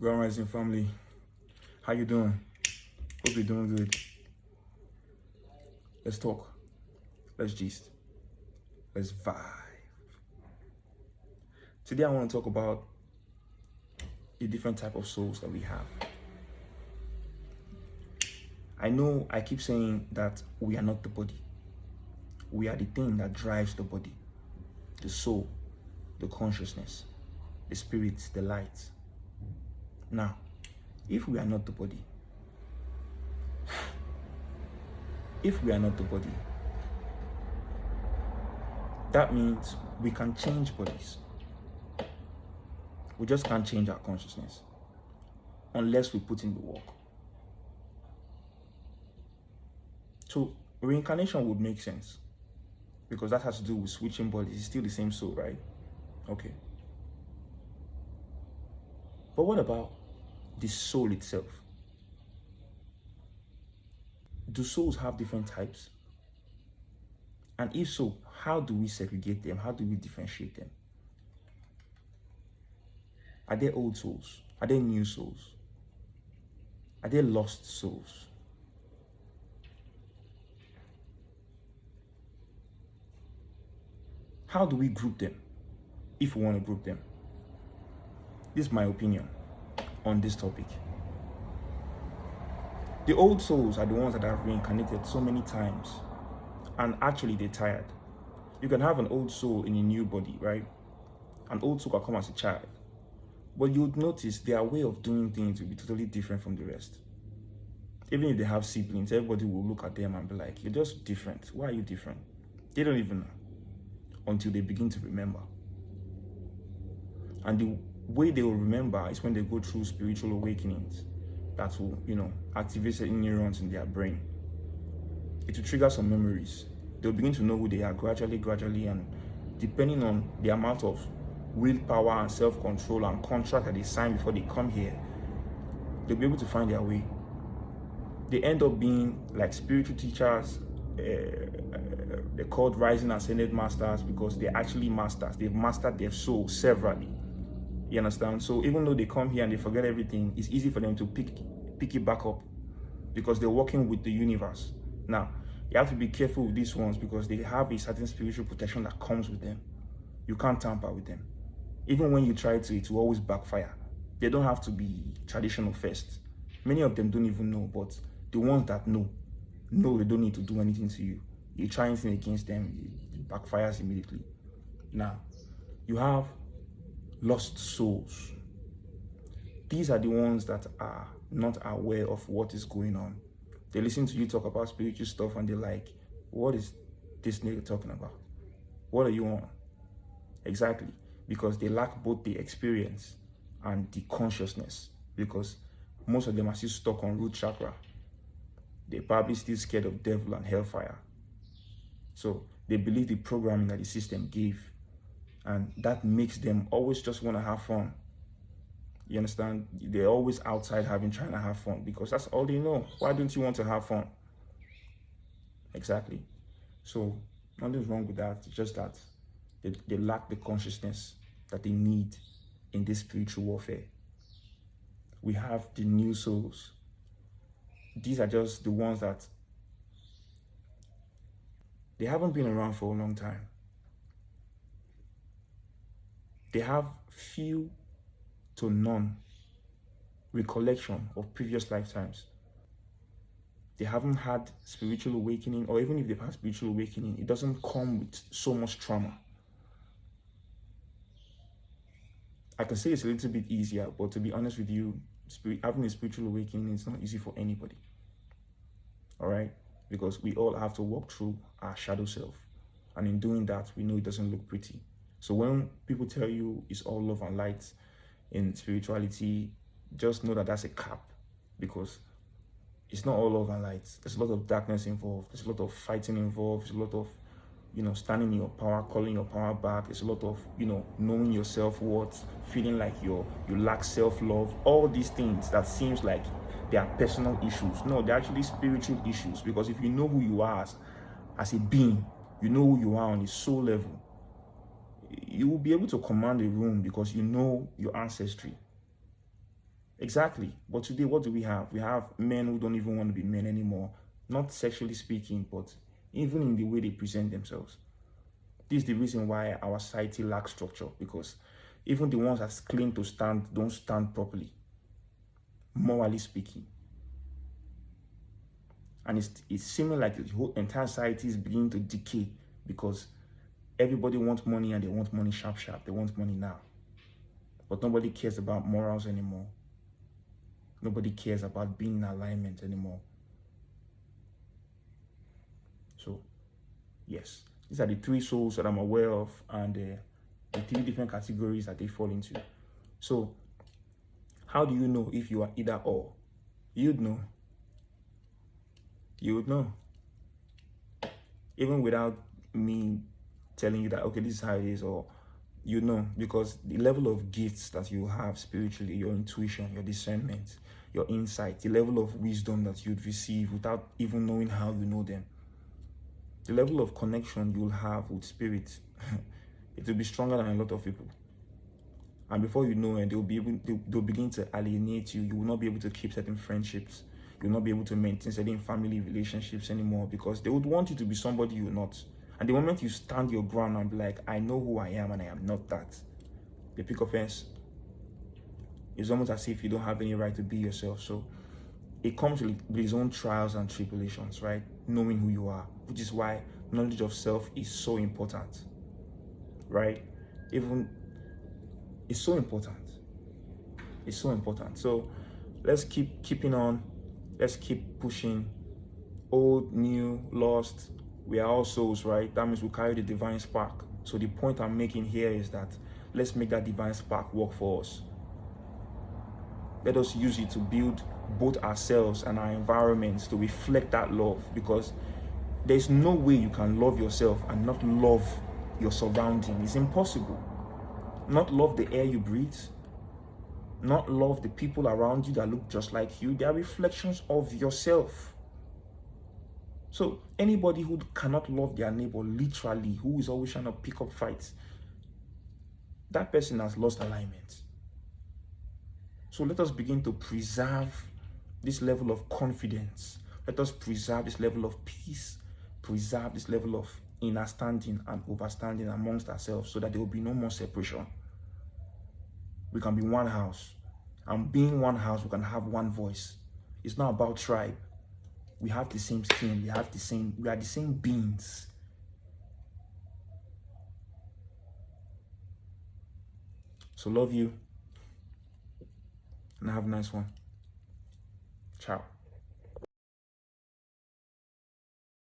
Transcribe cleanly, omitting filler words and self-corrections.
Grand Rising family, how you doing? Hope you're doing good. Let's talk. Let's gist. Let's vibe. Today I want to talk about the different type of souls that we have. I know I keep saying that we are not the body. We are the thing that drives the body. The soul, the consciousness, the spirit, the light. Now, if we are not the body, that means we can change bodies. We just can't change our consciousness unless we put in the work. So reincarnation would make sense because that has to do with switching bodies. It's still the same soul, right? Okay. But what about the soul itself? Do souls have different types? And if so, how do we segregate them? How do we differentiate them? Are they old souls? Are they new souls? Are they lost souls? How do we group them, if we want to group them? This is my opinion on this topic. The old souls are the ones that have reincarnated so many times, and actually they're tired. You can have an old soul in a new body, right? An old soul can come as a child, but you'd notice their way of doing things will be totally different from the rest. Even if they have siblings, everybody will look at them and be like, you're just different. Why are you different? They don't even know until they begin to remember. And the way they will remember is when they go through spiritual awakenings that will, activate certain neurons in their brain. It will trigger some memories. They'll begin to know who they are gradually, and depending on the amount of willpower and self-control and contract that they sign before they come here, they'll be able to find their way. They end up being like spiritual teachers. They're called rising ascended masters because they're actually masters. They've mastered their soul severally. You understand? So even though they come here and they forget everything, it's easy for them to pick it back up because they're working with the universe. Now, you have to be careful with these ones because they have a certain spiritual protection that comes with them. You can't tamper with them. Even when you try to, it will always backfire. They don't have to be traditional first. Many of them don't even know, but the ones that know they don't need to do anything to you. You try anything against them, it backfires immediately. Now, you have lost souls. These are the ones that are not aware of what is going on. They listen to you talk about spiritual stuff and they're like, what is this nigga talking about? What are you on? Exactly. Because they lack both the experience and the consciousness. Because most of them are still stuck on root chakra. They're probably still scared of devil and hellfire. So they believe the programming that the system gave. And that makes them always just want to have fun. You understand? They're always outside trying to have fun because that's all they know. Why don't you want to have fun? Exactly. So nothing's wrong with that. It's just that they lack the consciousness that they need in this spiritual warfare. We have the new souls. These are just the ones that they haven't been around for a long time. They have few to none recollection of previous lifetimes. They haven't had spiritual awakening, or even if they've had spiritual awakening, it doesn't come with so much trauma. I can say it's a little bit easier, but to be honest with you, having a spiritual awakening is not easy for anybody. All right? Because we all have to walk through our shadow self. And in doing that, we know it doesn't look pretty. So when people tell you it's all love and light in spirituality, just know that that's a cap, because it's not all love and light. There's a lot of darkness involved. There's a lot of fighting involved. There's a lot of, standing in your power, calling your power back. There's a lot of, knowing your self-worth, feeling like you lack self-love. All these things that seems like they are personal issues. No, they're actually spiritual issues, because if you know who you are as a being, you know who you are on a soul level, you will be able to command a room because you know your ancestry. Exactly. But today, what do we have? We have men who don't even want to be men anymore. Not sexually speaking, but even in the way they present themselves. This is the reason why our society lacks structure, because even the ones that claim to stand don't stand properly, morally speaking. And it's seeming like the whole entire society is beginning to decay because everybody wants money and they want money sharp. They want money now. But nobody cares about morals anymore. Nobody cares about being in alignment anymore. So, yes, these are the three souls that I'm aware of, and the three different categories that they fall into. So, how do you know if you are either or? You'd know. You would know. Even without me telling you that, okay, this is how it is, or you know, because the level of gifts that you have spiritually, your intuition, your discernment, your insight, the level of wisdom that you'd receive without even knowing how you know them, the level of connection you'll have with spirit, it will be stronger than a lot of people. And before you know it, they'll begin to alienate you. You will not be able to keep certain friendships. You'll not be able to maintain certain family relationships anymore, because they would want you to be somebody you're not. And the moment you stand your ground and be like, I know who I am and I am not that, they pick offense. It's almost as if you don't have any right to be yourself. So it comes with its own trials and tribulations, right? Knowing who you are, which is why knowledge of self is so important, right? It's so important. It's so important. So let's keeping on. Let's keep pushing. Old, new, lost, we are all souls, right? That means we carry the divine spark. So the point I'm making here is that let's make that divine spark work for us. Let us use it to build both ourselves and our environments to reflect that love, because there's no way you can love yourself and not love your surrounding. It's impossible. Not love the air you breathe, not love the people around you that look just like you. They are reflections of yourself. So anybody who cannot love their neighbor literally, who is always trying to pick up fights, that person has lost alignment. So let us begin to preserve this level of confidence. Let us preserve this level of peace, preserve this level of understanding and overstanding amongst ourselves, so that there will be no more separation. We can be one house, and being one house, we can have one voice. It's not about tribe. We have the same skin. We are the same beings. So love you, and have a nice one. Ciao.